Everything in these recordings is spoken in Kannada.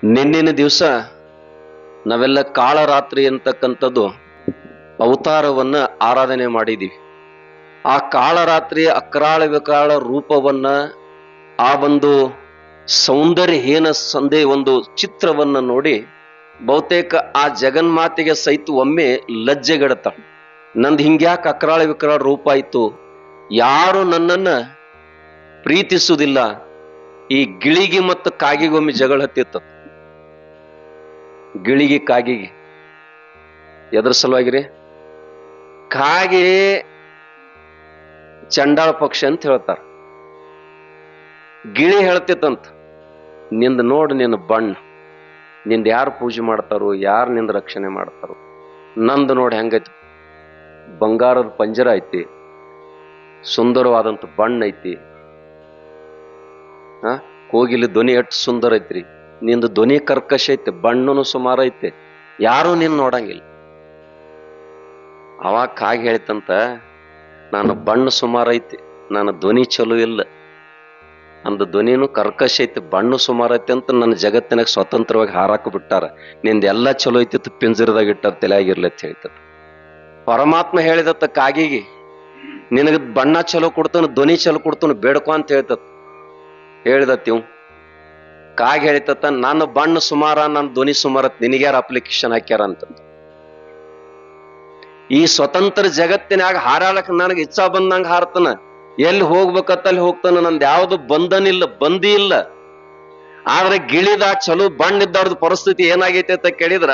ನಿನ್ನಿನ ದಿವಸ ನಾವೆಲ್ಲ ಕಾಳರಾತ್ರಿ ಅಂತಕ್ಕಂಥದ್ದು ಅವತಾರವನ್ನ ಆರಾಧನೆ ಮಾಡಿದೀವಿ. ಆ ಕಾಳರಾತ್ರಿ ಅಕ್ರಾಳ ವಿಕಾಳ ರೂಪವನ್ನ, ಆ ಒಂದು ಸೌಂದರ್ಯಹೀನ ಒಂದು ಚಿತ್ರವನ್ನ ನೋಡಿ ಬಹುತೇಕ ಆ ಜಗನ್ಮಾತೆಗೆ ಸಹಿತ ಒಮ್ಮೆ ಲಜ್ಜೆಗೆಡತಾಳ. ನಂದು ಹಿಂಗ್ಯಾಕೆ ಅಕ್ರಾಳ ವಿಕರಾಳ ರೂಪ ಆಯ್ತು, ಯಾರು ನನ್ನನ್ನ ಪ್ರೀತಿಸುವುದಿಲ್ಲ. ಈ ಗಿಳಿಗೆ ಮತ್ತು ಕಾಗಿಗೊಮ್ಮೆ ಜಗಳ ಹತ್ತಿತ್ತ. ಗಿಳಿಗೆ ಕಾಗಿಗೆ ಎದ್ರ ಸಲುವಾಗಿರಿ? ಕಾಗೆ ಚಂಡಾಳ ಪಕ್ಷಿ ಅಂತ ಹೇಳ್ತಾರ. ಗಿಳಿ ಹೇಳ್ತಿತ್ತಂತ, ನಿಂದ ನೋಡ್ ನಿನ್ನ ಬಣ್ಣ, ನಿಂದ ಯಾರು ಪೂಜೆ ಮಾಡ್ತಾರೋ, ಯಾರು ನಿಂದ ರಕ್ಷಣೆ ಮಾಡ್ತಾರೋ, ನಂದು ನೋಡಿ ಹೆಂಗೈತಿ, ಬಂಗಾರದ ಪಂಜರ ಐತಿ, ಸುಂದರವಾದಂತ ಬಣ್ಣ ಐತಿ, ಕೋಗಿಲಿ ಧ್ವನಿ ಎಷ್ಟು ಸುಂದರ ಐತ್ರಿ, ನಿಂದು ಧ್ವನಿ ಕರ್ಕಶ ಐತೆ, ಬಣ್ಣನು ಸುಮಾರು ಐತೆ, ಯಾರು ನಿನ್ ನೋಡಂಗಿಲ್ಲ. ಅವಾಗ ಕಾಗಿ ಹೇಳ್ತಂತ, ನಾನು ಬಣ್ಣ ಸುಮಾರು ಐತಿ, ನನ್ನ ಧ್ವನಿ ಚಲೋ ಇಲ್ಲ, ಅಂದ ಧ್ವನಿನೂ ಕರ್ಕಶ ಐತಿ, ಬಣ್ಣ ಸುಮಾರು ಐತಿ ಅಂತ ನನ್ನ ಜಗತ್ತಿನಾಗ ಸ್ವತಂತ್ರವಾಗಿ ಹಾರಾಕ ಬಿಟ್ಟಾರ. ನಿಂದ ಎಲ್ಲಾ ಚಲೋ ಐತಿತ್ತು ಪಿಂಜರದಾಗ ಇಟ್ಟಾರ, ತಲೆಯಾಗಿರ್ಲಿ ಅಂತ ಹೇಳ್ತದ. ಪರಮಾತ್ಮ ಹೇಳಿದತ್ತ ಕಾಗಿಗೆ, ನಿನಗ ಬಣ್ಣ ಚಲೋ ಕೊಡ್ತಾನ, ಧ್ವನಿ ಚಲೋ ಕೊಡ್ತಾನ, ಬೇಡ್ಕೊ ಅಂತ ಹೇಳ್ತತ್. ಹೇಳಿದತ್ತೀವ್ ಕಾಗಿ ಹೇಳಿತತ್ತ, ನನ್ನ ಬಣ್ಣ ಸುಮಾರ, ನನ್ನ ಧ್ವನಿ ಸುಮಾರ, ನಿನಗ್ಯಾರ ಅಪ್ಲಿಕೇಶನ್ ಹಾಕ್ಯಾರ ಅಂತ. ಈ ಸ್ವತಂತ್ರ ಜಗತ್ತಿನಾಗ ಹಾರಾಳಕ್ ನನಗೆ ಇಚ್ಛಾ ಬಂದಂಗ ಹಾರ್ತಾನ, ಎಲ್ಲಿ ಹೋಗ್ಬೇಕತ್ತಲ್ಲಿ ಹೋಗ್ತಾನ, ನಂದು ಯಾವ್ದು ಬಂಧನಿಲ್ಲ, ಬಂದಿ ಇಲ್ಲ. ಆದ್ರೆ ಗಿಳಿದ ಚಲೋ ಬಣ್ಣ ಇದ್ದವ್ರದ್ದು ಪರಿಸ್ಥಿತಿ ಏನಾಗೈತೆ ಅಂತ ಕೇಳಿದ್ರ,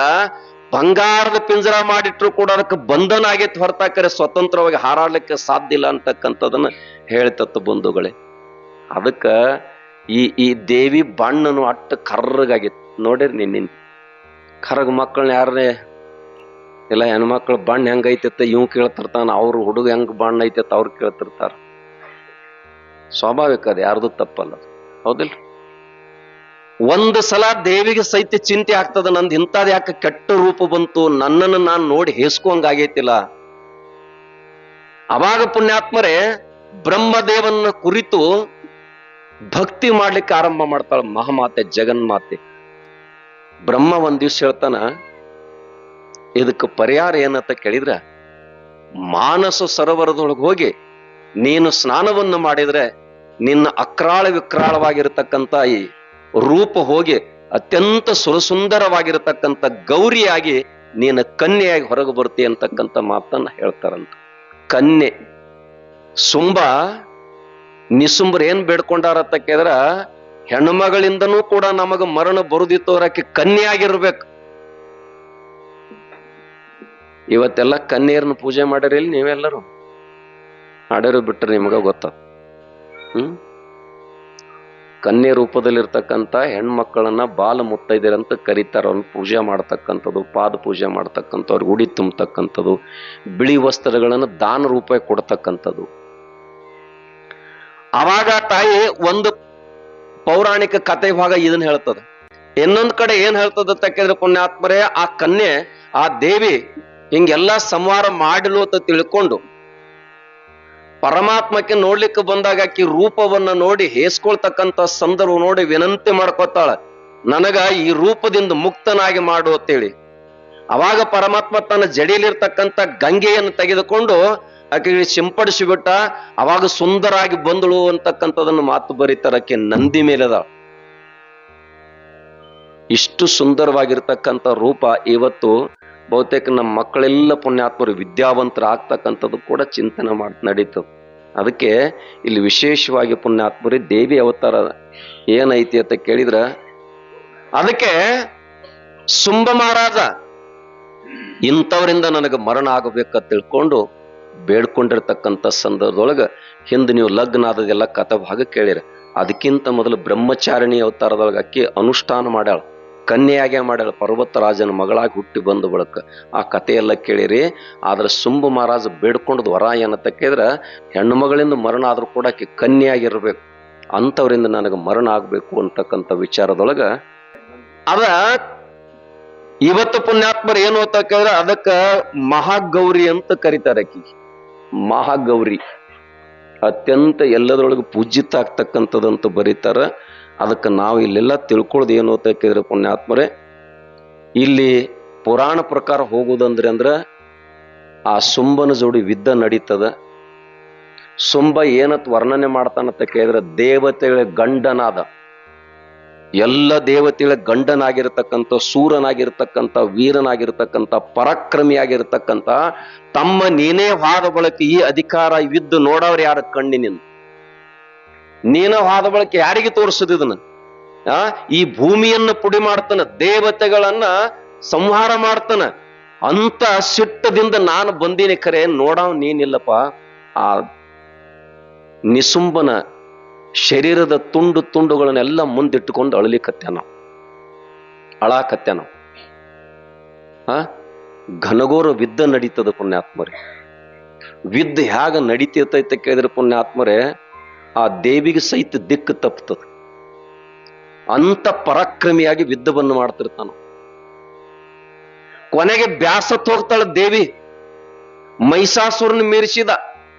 ಬಂಗಾರದ ಪಿಂಜರ ಮಾಡಿಟ್ರು ಕೂಡ ಅದಕ್ಕೆ ಬಂಧನ ಆಗೈತೆ ಹೊರತಾಕರೆ ಸ್ವತಂತ್ರವಾಗಿ ಹಾರಾಡ್ಲಿಕ್ಕೆ ಸಾಧ್ಯ ಇಲ್ಲ ಅಂತಕ್ಕಂಥದನ್ನ ಹೇಳ್ತತ್ತ ಬಂಧುಗಳೇ. ಅದಕ್ಕ ಈ ದೇವಿ ಬಣ್ಣನು ಅಟ್ಟ ಕರ್ರಗಾಗಿತ್ತು ನೋಡಿರಿ. ನಿನ್ನ ಕರ್ರಗ ಮಕ್ಕಳನ್ನ ಯಾರೇ ಎಲ್ಲ ಹೆಣ್ಮಕ್ಳು ಬಣ್ಣ ಹೆಂಗೈತೆ ಇವ್ ಕೇಳ್ತಿರ್ತಾನ, ಅವ್ರು ಹುಡುಗ ಹೆಂಗ್ ಬಣ್ಣ ಐತೆ ಅವ್ರು ಕೇಳ್ತಿರ್ತಾರ. ಸ್ವಾಭಾವಿಕ, ಅದು ಯಾರ್ದು ತಪ್ಪಲ್ಲ, ಹೌದಿಲ್ಲ? ಒಂದು ಸಲ ದೇವಿಗೆ ಸಹಿತ ಚಿಂತೆ ಆಗ್ತದ, ನಂದು ಇಂಥದ್ ಯಾಕೆ ಕೆಟ್ಟ ರೂಪ ಬಂತು, ನನ್ನನ್ನು ನಾನು ನೋಡಿ ಹೇಸ್ಕೊಂಗಾಗೈತಿಲ್ಲ. ಅವಾಗ ಪುಣ್ಯಾತ್ಮರೇ ಬ್ರಹ್ಮದೇವನ ಕುರಿತು ಭಕ್ತಿ ಮಾಡ್ಲಿಕ್ಕೆ ಆರಂಭ ಮಾಡ್ತಾಳ ಮಹಾಮಾತೆ ಜಗನ್ಮಾತೆ. ಬ್ರಹ್ಮ ಒಂದ್ ದಿವ್ಸ ಹೇಳ್ತಾನ, ಇದಕ್ಕೆ ಪರಿಹಾರ ಏನಂತ ಕೇಳಿದ್ರ, ಮಾನಸ ಸರೋವರದೊಳಗೆ ಹೋಗಿ ನೀನು ಸ್ನಾನವನ್ನು ಮಾಡಿದ್ರೆ ನಿನ್ನ ಅಕ್ರಾಳ ವಿಕ್ರಾಳವಾಗಿರತಕ್ಕಂತ ಈ ರೂಪ ಹೋಗಿ ಅತ್ಯಂತ ಸುರಸುಂದರವಾಗಿರತಕ್ಕಂಥ ಗೌರಿಯಾಗಿ ನೀನು ಕನ್ಯೆಯಾಗಿ ಹೊರಗೆ ಬರ್ತಿ ಅಂತಕ್ಕಂಥ ಮಾತನ್ನ ಹೇಳ್ತಾರಂತ. ಕನ್ಯೆ ಸುಂಬ ನಿಸುಂಬ್ರ ಏನ್ ಬೇಡ್ಕೊಂಡಾರತ್ತ ಕೇಳಿದ್ರ, ಹೆಣ್ಮಗಳಿಂದನೂ ಕೂಡ ನಮಗ ಮರಣ ಬರುದಿತ್ತು, ಅವರಕ್ಕೆ ಕನ್ಯೆಯಾಗಿರ್ಬೇಕು. ಇವತ್ತೆಲ್ಲ ಕನ್ಯೆಯರನ್ನ ಪೂಜೆ ಮಾಡಿರಿಲ್ಲ ನೀವೆಲ್ಲರೂ? ಮಾಡಿರೋ ಬಿಟ್ರೆ ನಿಮಗ ಗೊತ್ತ. ಕನ್ಯೆ ರೂಪದಲ್ಲಿರ್ತಕ್ಕಂಥ ಹೆಣ್ಮಕ್ಕಳನ್ನ ಬಾಲ ಮುತ್ತೈದೆಯರಂತ ಕರೀತಾರ. ಅವ್ರನ್ನ ಪೂಜೆ ಮಾಡ್ತಕ್ಕಂಥದ್ದು, ಪಾದ ಪೂಜೆ ಮಾಡ್ತಕ್ಕಂಥ, ಅವ್ರಿಗೆ ಉಡಿ ತುಂಬತಕ್ಕಂಥದ್ದು, ಬಿಳಿ ವಸ್ತ್ರಗಳನ್ನ ದಾನ ರೂಪ ಕೊಡ್ತಕ್ಕಂಥದ್ದು. ಅವಾಗ ತಾಯಿ ಒಂದು ಪೌರಾಣಿಕ ಕಥೆ ಭಾಗ ಇದನ್ನ ಹೇಳ್ತದ. ಇನ್ನೊಂದ್ ಕಡೆ ಏನ್ ಹೇಳ್ತದ ಕೇಳಿದ್ರೆ ಪುಣ್ಯಾತ್ಮರೇ, ಆ ಕನ್ಯೆ, ಆ ದೇವಿ ಹಿಂಗೆಲ್ಲಾ ಸಂಹಾರ ಮಾಡಿಲು ಅಂತ ತಿಳ್ಕೊಂಡು ಪರಮಾತ್ಮಕ್ಕೆ ನೋಡ್ಲಿಕ್ಕೆ ಬಂದಾಗ ಆಕಿ ರೂಪವನ್ನ ನೋಡಿ ಹೇಸ್ಕೊಳ್ತಕ್ಕಂಥ ಸಂದರ್ಭ ನೋಡಿ ವಿನಂತಿ ಮಾಡ್ಕೊತಾಳ, ನನಗ ಈ ರೂಪದಿಂದ ಮುಕ್ತನಾಗಿ ಮಾಡು ಅಂತೇಳಿ. ಅವಾಗ ಪರಮಾತ್ಮ ತನ್ನ ಜಡಿಯಲ್ಲಿರ್ತಕ್ಕಂಥ ಗಂಗೆಯನ್ನು ತೆಗೆದುಕೊಂಡು ಆಕೆಗೆ ಸಿಂಪಡಿಸಿಬಿಟ್ಟ. ಅವಾಗ ಸುಂದರಾಗಿ ಬಂದಳು ಅಂತಕ್ಕಂಥದನ್ನು ಮಾತು ಬರೀತಾರ. ಆಕೆ ನಂದಿ ಮೇಲೆದ. ಇಷ್ಟು ಸುಂದರವಾಗಿರ್ತಕ್ಕಂಥ ರೂಪ ಇವತ್ತು ಬಹುತೇಕ ನಮ್ಮ ಮಕ್ಕಳೆಲ್ಲ ಪುಣ್ಯಾತ್ಮರು ವಿದ್ಯಾವಂತರ ಆಗ್ತಕ್ಕಂಥದ್ದು ಕೂಡ ಚಿಂತನೆ ನಡೀತದ. ಅದಕ್ಕೆ ಇಲ್ಲಿ ವಿಶೇಷವಾಗಿ ಪುಣ್ಯಾತ್ಮರಿ ದೇವಿ ಅವತಾರ ಏನೈತಿ ಅಂತ ಕೇಳಿದ್ರ, ಅದಕ್ಕೆ ಸುಂಬ ಮಹಾರಾಜ ಇಂಥವರಿಂದ ನನಗೆ ಮರಣ ಆಗಬೇಕಂತ ತಿಳ್ಕೊಂಡು ಬೇಡ್ಕೊಂಡಿರ್ತಕ್ಕಂಥ ಸಂದರ್ಭದೊಳಗ ಹಿಂದೆ ನೀವು ಲಗ್ನ ಆದದೆಲ್ಲ ಕಥಾ ಭಾಗ ಕೇಳಿರ. ಅದಕ್ಕಿಂತ ಮೊದಲು ಬ್ರಹ್ಮಚಾರಿಣಿ ಅವತಾರದೊಳಗೆ ಅಕ್ಕಿ ಅನುಷ್ಠಾನ ಮಾಡ್ಯಾಳ, ಕನ್ಯೆಯಾಗೆ ಮಾಡ್ಯಾಳ, ಪರ್ವತರಾಜನ ಮಗಳಾಗಿ ಹುಟ್ಟಿ ಬಂದ ಬಳಕ ಆ ಕಥೆಯೆಲ್ಲ ಕೇಳಿರಿ. ಆದ್ರೆ ಸುಂಬ ಮಹಾರಾಜ ಬೇಡ್ಕೊಂಡದ್ ವರ ಏನಂತ ಕೇಳಿದ್ರ, ಹೆಣ್ಣು ಮಗಳಿಂದ ಮರಣ ಆದ್ರೂ ಕೂಡ ಆಕೆ ಕನ್ಯೆಯಾಗಿರ್ಬೇಕು, ಅಂಥವ್ರಿಂದ ನನಗೆ ಮರಣ ಆಗ್ಬೇಕು ಅಂತಕ್ಕಂಥ ವಿಚಾರದೊಳಗ ಅದ ಇವತ್ತು ಪುಣ್ಯಾತ್ಮರು ಏನು ಅಂತ ಕೇಳಿದ್ರೆ ಅದಕ್ಕ ಮಹಾಗೌರಿ ಅಂತ ಕರೀತಾರೆ. ಆಕಿಗೆ ಮಹಾಗೌರಿ ಅತ್ಯಂತ ಎಲ್ಲದರೊಳಗೆ ಪೂಜಿತ ಆಗ್ತಕ್ಕಂಥದ್ದಂತ ಬರೀತಾರ. ಅದಕ್ಕೆ ನಾವು ಇಲ್ಲೆಲ್ಲ ತಿಳ್ಕೊಳ್ಳೋದು ಏನು ಅಂತ ಕೇಳಿದ್ರೆ ಪುಣ್ಯಾತ್ಮರೇ, ಇಲ್ಲಿ ಪುರಾಣ ಪ್ರಕಾರ ಹೋಗುದಂದ್ರೆ ಅಂದ್ರ ಆ ಸುಂಬನ ಜೋಡಿ ಯುದ್ಧ ನಡೀತದ. ಸುಂಬ ಏನತ್ ವರ್ಣನೆ ಮಾಡ್ತಾನಂತ ಕೇಳಿದ್ರೆ ದೇವತೆಗಳ ಗಂಡನಾದ, ಎಲ್ಲ ದೇವತೆಗಳ ಗಂಡನಾಗಿರ್ತಕ್ಕಂಥ, ಸೂರನಾಗಿರ್ತಕ್ಕಂಥ, ವೀರನಾಗಿರ್ತಕ್ಕಂಥ, ಪರಾಕ್ರಮಿಯಾಗಿರ್ತಕ್ಕಂಥ ತಮ್ಮ ನೀನೇ ವಾದ ಬಳಕೆ ಈ ಅಧಿಕಾರ ಯುದ್ಧ ನೋಡವ್ರು ಯಾರ ಕಣ್ಣಿನಿಂದ ನೀನ ವಾದ ಬಳಕೆ ಯಾರಿಗೆ ತೋರಿಸುದು ಇದನ್ನ? ಈ ಭೂಮಿಯನ್ನು ಪುಡಿ ಮಾಡ್ತಾನ, ದೇವತೆಗಳನ್ನ ಸಂಹಾರ ಮಾಡ್ತಾನ ಅಂತ ಸಿಟ್ಟದಿಂದ ನಾನು ಬಂದೀನಿ, ಖರೆ ನೋಡವ್ ನೀನಿಲ್ಲಪ್ಪ. ಆ ನಿಸುಂಬನ ಶರೀರದ ತುಂಡು ತುಂಡುಗಳನ್ನೆಲ್ಲ ಮುಂದಿಟ್ಟುಕೊಂಡು ಅಳಲಿಕತ್ಯಾನ, ಅಳಾಕತ್ಯಾನ. ಘನಘೋರ ಯುದ್ಧ ನಡೀತದ ಪುಣ್ಯಾತ್ಮರೇ. ಯುದ್ಧ ಹ್ಯಾಗ ನಡೀತಿರ್ತೈತೆ ಕೇಳಿದ್ರೆ ಪುಣ್ಯಾತ್ಮರೇ, ಆ ದೇವಿಗೆ ಸಹಿತ ದಿಕ್ಕು ತಪ್ಪುತ್ತದೆ. ಅಂತ ಪರಾಕ್ರಮಿಯಾಗಿ ಯುದ್ಧವನ್ನು ಮಾಡ್ತಿರ್ತಾನ. ಕೊನೆಗೆ ಬ್ಯಾಸತ್ ಹೋಗ್ತಾಳ ದೇವಿ. ಮಹಿಷಾಸುರನ ಮೀರಿಸಿದ,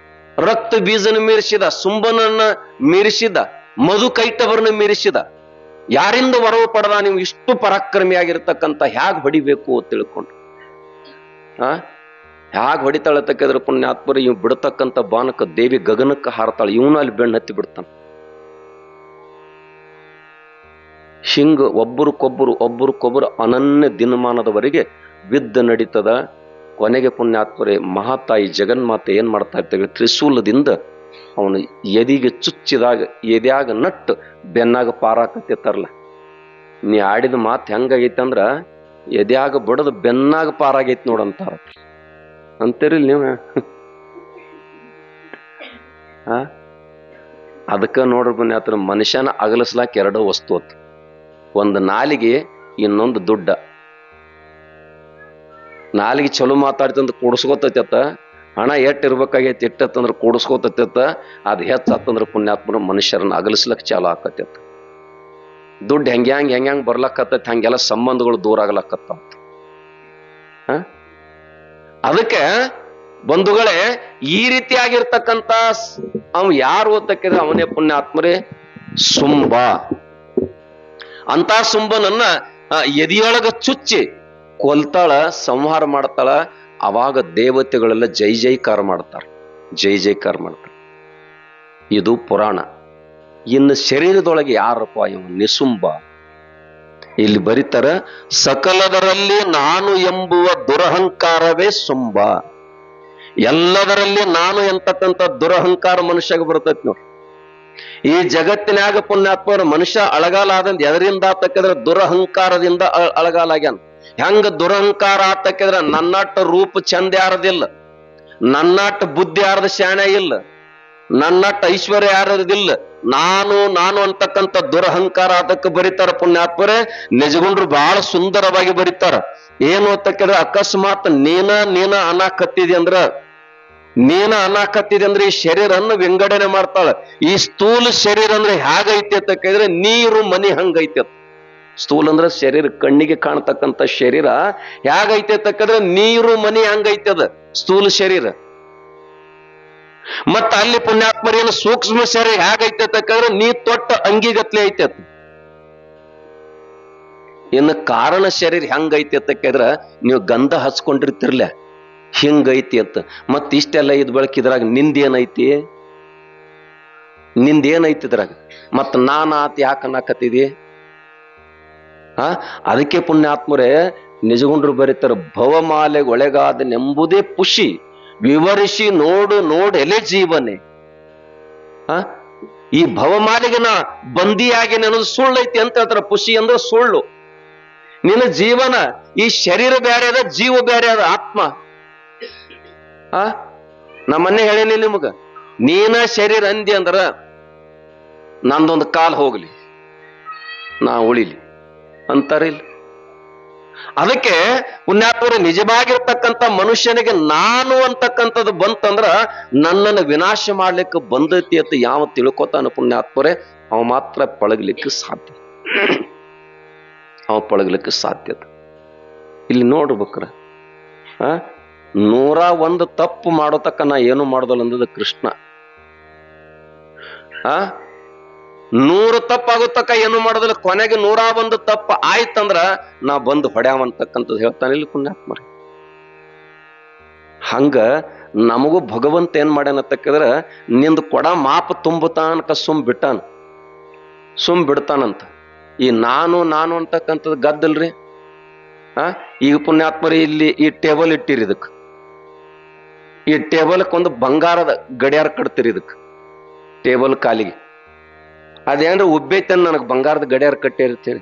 ರಕ್ತ ಬೀಜನ ಮೀರಿಸಿದ, ಸುಂಬನನ್ನ ಮೀರಿಸಿದ, ಮಧುಕೈಟವರನ್ನ ಮೀರಿಸಿದ. ಯಾರಿಂದ ವರವು ಪಡೆದ ನೀವು ಇಷ್ಟು ಪರಾಕ್ರಮಿಯಾಗಿರ್ತಕ್ಕಂಥ ಹ್ಯಾಗ್ ಹೊಡಿಬೇಕು ಅಂತ ತಿಳ್ಕೊಂಡು ಹ್ಯಾಗ್ ಹೊಡಿತಾಳತಕ್ಕಿದ್ರೆ ಪುಣ್ಯಾತ್ಮರು, ಇವ್ ಬಿಡತಕ್ಕಂಥ ಬಾನಕ ದೇವಿ ಗಗನಕ್ಕೆ ಹಾರತಾಳ, ಇವನು ಅಲ್ಲಿ ಬೆಣ್ಣು ಹತ್ತಿ ಬಿಡ್ತಾನ. ಹಿಂಗ ಒಬ್ಬರಿಗೊಬ್ಬರು ಅನನ್ಯ ದಿನಮಾನದವರೆಗೆ ಯುದ್ಧ ನಡೀತದ. ಕೊನೆಗೆ ಪುಣ್ಯಾತ್ಮರೇ, ಮಹಾತಾಯಿ ಜಗನ್ಮಾತೆ ಏನ್ ಮಾಡ್ತಾ ಇರ್ತೇವೆ, ತ್ರಿಶೂಲದಿಂದ ಅವನು ಎದಿಗೆ ಚುಚ್ಚಿದಾಗ ಎದ್ಯಾಗ ನಟ್ಟು ಬೆನ್ನಾಗ ಪಾರಾಕತ್ತಿರ್ತಾರಲ್ಲ. ನೀ ಆಡಿದ ಮಾತು ಹೆಂಗಾಗೈತೆ ಅಂದ್ರ ಎದ್ಯಾಗ ಬಡದು ಬೆನ್ನಾಗ ಪಾರಾಗೈತಿ ನೋಡಂತಾರ ಅಂತೀರಿಲ್ ನೀವು. ಅದಕ್ಕ ನೋಡ್ರಿ ಪುಣ್ಯಾತ್ಮರ, ಮನುಷ್ಯನ ಅಗಲಿಸ್ಲಾಕ ಎರಡೋ ವಸ್ತು ಅತ್ತು. ಒಂದು ನಾಲಿಗೆ, ಇನ್ನೊಂದು ದುಡ್ಡ. ನಾಲಿಗೆ ಚಲೋ ಮಾತಾಡ್ತಂದ್ರ ಕೂಡಿಸ್ಕೋತೈತ, ಹಣ ಎಟ್ಟಿರ್ಬೇಕಾಗೈತಿ ಎಟ್ಟತ್ತಂದ್ರ ಕೂಡಿಸ್ಕೋತೈತ. ಅದ್ ಹೆಚ್ಚತ್ತಂದ್ರ ಪುಣ್ಯಾತ್ಮರ ಮನುಷ್ಯರನ್ನ ಅಗಲಿಸ್ಲಕ್ ಚಾಲು ಆಕತ್ತೈತ. ದುಡ್ಡು ಹೆಂಗ್ಯಾಂಗ್ ಬರ್ಲಕ್ಕತ್ತೈತಿ, ಹಂಗೆಲ್ಲ ಸಂಬಂಧಗಳು ದೂರ ಆಗ್ಲಕ್ಕತ್ತ. ಅದಕ್ಕೆ ಬಂಧುಗಳೇ, ಈ ರೀತಿಯಾಗಿರ್ತಕ್ಕಂಥ ಅವ್ ಯಾರು ಓದಕ್ಕಿದ್ರೆ ಅವನೇ ಪುಣ್ಯಾತ್ಮರೇ ಸುಂಬ. ಅಂತ ಸುಂಬನನ್ನ ಎದಿಯೊಳಗ ಚುಚ್ಚಿ ಕೊಲ್ತಾಳ, ಸಂಹಾರ ಮಾಡ್ತಾಳ. ಅವಾಗ ದೇವತೆಗಳೆಲ್ಲ ಜೈ ಜೈಕಾರ ಮಾಡ್ತಾರ, ಜೈ ಜೈಕಾರ ಮಾಡ್ತಾರ. ಇದು ಪುರಾಣ. ಇನ್ನು ಶರೀರದೊಳಗೆ ಯಾರಪ್ಪ ಇವ ನಿಸುಂಬ? ಇಲ್ಲಿ ಬರೀತಾರ, ಸಕಲದರಲ್ಲಿ ನಾನು ಎಂಬುವ ದುರಹಂಕಾರವೇ ಸುಂಬ. ಎಲ್ಲದರಲ್ಲಿ ನಾನು ಎಂತಕ್ಕಂಥ ದುರಹಂಕಾರ ಮನುಷ್ಯಗೆ ಬರ್ತೈತಿ ನೋಡಿ. ಈ ಜಗತ್ತಿನಾಗ ಪುಣ್ಯಾತ್ಮರ ಮನುಷ್ಯ ಅಳಗಾಲ ಆದಂತ ಎದರಿಂದ ಆತಕ್ಕಿದ್ರೆ ದುರಹಂಕಾರದಿಂದ ಅಳಗಾಲಾಗ್ಯಾನ. ಹೆಂಗ ದುರಹಂಕಾರ ಆತಕ್ಕಿದ್ರೆ ನನ್ನಟ್ಟ ರೂಪ ಚಂದ ಯಾರದಿಲ್ಲ, ನನ್ನಟ್ಟ ಬುದ್ಧಿ ಯಾರದ ಶಾಣೆ ಇಲ್ಲ, ನನ್ನಟ್ಟ ಐಶ್ವರ್ಯ ಯಾರದಿಲ್ಲ, ನಾನು ಅಂತಕ್ಕಂಥ ದುರಹಂಕಾರ ಅದಕ್ಕೆ ಬರೀತಾರ ಪುಣ್ಯಾತ್ಮರೇ. ನಿಜಗೊಂಡ್ರು ಬಹಳ ಸುಂದರವಾಗಿ ಬರೀತಾರ. ಏನು ಅಂತಕ್ಕಿದ್ರೆ, ಅಕಸ್ಮಾತ್ ನೀನ ಅನಾಕತ್ತಿದೆ ಅಂದ್ರೆ ಈ ಶರೀರನ್ನು ವಿಂಗಡಣೆ ಮಾಡ್ತಾಳ. ಈ ಸ್ಥೂಲ ಶರೀರ ಅಂದ್ರೆ ಹೇಗೈತಿ ಅಂತ ಕೇಳಿದ್ರೆ ನೀರು ಮನಿ ಹಂಗೈತಿ. ಸ್ಥೂಲ ಅಂದ್ರೆ ಶರೀರ, ಕಣ್ಣಿಗೆ ಕಾಣತಕ್ಕಂಥ ಶರೀರ ಹೇಗೈತಿ ಅಂತ ಕೇಳಿದ್ರೆ ನೀರು ಮನಿ ಹಂಗೈತಿ ಅದ ಸ್ಥೂಲ ಶರೀರ. ಮತ್ತ ಅಲ್ಲಿ ಪುಣ್ಯಾತ್ಮರೇನು ಸೂಕ್ಷ್ಮ ಶರೀರ ಹೇಗೈತಿ ಅಂತ ಕೇಳಿದ್ರೆ ನೀ ತೊಟ್ಟ ಅಂಗಿಗತ್ಲೆ ಐತಿ ಅದ. ಇನ್ನು ಕಾರಣ ಶರೀರ ಹೆಂಗೈತಿ ಅಂತ ಕೇಳಿದ್ರ ನೀವು ಗಂಧ ಹಚ್ಕೊಂಡಿರ್ತಿರ್ಲ ಹಿಂಗೈತಿ ಅಂತ. ಮತ್ ಇಷ್ಟೆಲ್ಲ ಇದ್ ಬೆಳಕಿದ್ರಾಗ ನಿಂದೇನೈತಿ ಇದ್ರಾಗ? ಮತ್ ನಾನಾತ್ ಯಾಕ ಅನ್ನಕತ್ತಿದಿ? ಅದಕ್ಕೆ ಪುಣ್ಯಾತ್ಮರೇ ನಿಜಗೊಂಡ್ರು ಬರೀತಾರ, ಭವಮಾಲೆಗೆ ಒಳಗಾದನೆಂಬುದೇ ಪುಷಿ ವಿವರಿಸಿ ನೋಡು ಎಲೆ ಜೀವನೆ. ಈ ಭವಮಾಲೆಗೆ ನಾ ಬಂದಿಯಾಗಿ ಅನ್ನೋದು ಸುಳ್ಳೈತಿ ಅಂತ ಹೇಳ್ತಾರ. ಪುಷಿ ಅಂದ್ರೆ ಸುಳ್ಳು. ನಿನ್ನ ಜೀವನ ಈ ಶರೀರ ಬೇರೆ ಅದ, ಜೀವ ಬೇರೆ ಅದ, ಆತ್ಮ. ನಮ್ಮನ್ನೇ ಹೇಳೇನಿ ನಿಮಗ, ನೀನ ಶರೀರ ಅಂದಿ ಅಂದ್ರ ನಂದೊಂದು ಕಾಲ್ ಹೋಗ್ಲಿ, ನಾ ಉಳಿಲಿ ಅಂತಾರಿಲ್ಲ. ಅದಕ್ಕೆ ಪುಣ್ಯಾತ್ಮರು ನಿಜವಾಗಿರ್ತಕ್ಕಂಥ ಮನುಷ್ಯನಿಗೆ ನಾನು ಅಂತಕ್ಕಂಥದ್ದು ಬಂತಂದ್ರ ನನ್ನನ್ನು ವಿನಾಶ ಮಾಡ್ಲಿಕ್ಕೆ ಬಂದೈತಿ ಅಂತ ಯಾವ ತಿಳ್ಕೊತಾನ ಪುಣ್ಯಾತ್ಮರೇ, ಅವ ಮಾತ್ರ ಪಳಗ್ಲಿಕ್ಕೆ ಸಾಧ್ಯ. ಇಲ್ಲಿ ನೋಡ್ಬೇಕ್ರ, 101 ತಪ್ಪು ಮಾಡೋತಕ್ಕ ನಾ ಏನು ಮಾಡೋದಲ್ಲ ಅಂದದ ಕೃಷ್ಣ. 100 ತಪ್ಪಾಗುತ್ತಕ್ಕ ಏನು ಮಾಡೋದಿಲ್ಲ, ಕೊನೆಗೆ 101 ತಪ್ಪ ಆಯ್ತಂದ್ರ ನಾ ಬಂದು ಹೊಡ್ಯಾವಂತಕ್ಕಂಥದ್ದು ಹೇಳ್ತಾನೆ ಇಲ್ಲಿ ಪುಣ್ಯಾತ್ಮರ. ಹಂಗ ನಮಗೂ ಭಗವಂತ ಏನ್ ಮಾಡ್ಯಾನತ್ತಕ್ಕಿದ್ರ, ನಿಂದು ಕೊಡ ಮಾಪ ತುಂಬುತ್ತಾನಕ ಸುಮ್ ಬಿಡ್ತಾನಂತ. ಈ ನಾನು ಅಂತಕ್ಕಂಥದ್ದು ಗದ್ದಲ್ರಿ. ಈಗ ಪುಣ್ಯಾತ್ಮರಿ ಇಲ್ಲಿ ಈ ಟೇಬಲ್ ಇಟ್ಟಿರಿ, ಇದಕ್ ಈ ಟೇಬಲ್ಕ್ ಒಂದು ಬಂಗಾರದ ಗಡಿಯಾರ ಕಟ್ತೀರಿ, ಇದಕ್ ಟೇಬಲ್ ಕಾಲಿಗೆ. ಅದೇನ್ರ ಉಬ್ಬೈತನ್ ನನಗ್ ಬಂಗಾರದ ಗಡಿಯಾರ ಕಟ್ಟಿರ್ತೇಳಿ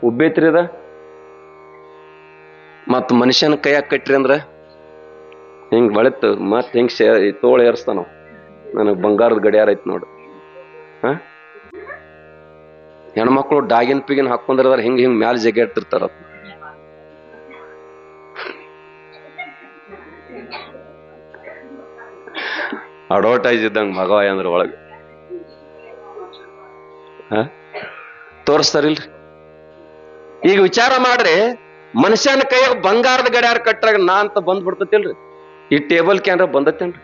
ಉಬ್ಬೈತ್ರಿ ಅದ. ಮತ್ ಮನುಷ್ಯನ ಕೈಯಾಗ ಕಟ್ರಿ ಅಂದ್ರ ಹಿಂಗ್ ಬೆಳತ್ ಮತ್ ಹಿಂಗ್ ತೋಳ ಏರ್ಸ್ತಾನ, ನನಗ್ ಬಂಗಾರದ ಗಡಿಯಾರ ಐತ್ ನೋಡು. ಹೆಣ್ಮಕ್ಳು ಡಾಗಿನ್ ಪಿಗಿನ್ ಹಾಕೊಂಡ್ರ ಹಿಂಗ್ ಮ್ಯಾಲ ಜಗ್ಗಾಡ್ತಿರ್ತಾರ. ಅಡ್ವರ್ಟೈಸ್ ಇದ್ದಂಗ ಮಗವ ಅಂದ್ರ ಒಳಗ ತೋರಿಸ್ತಾರಿಲ್ರಿ. ಈಗ ವಿಚಾರ ಮಾಡ್ರಿ, ಮನುಷ್ಯನ ಕೈಯಾಗ ಬಂಗಾರದ ಗಡಿಯಾರ ಕಟ್ಟಾಗ ನಾ ಅಂತ ಬಂದ್ಬಿಡ್ತತಿಲ್ರಿ, ಈ ಟೇಬಲ್ ಕ್ಯಾನ್ರ ಬಂದತ್ತೇನ್ರಿ?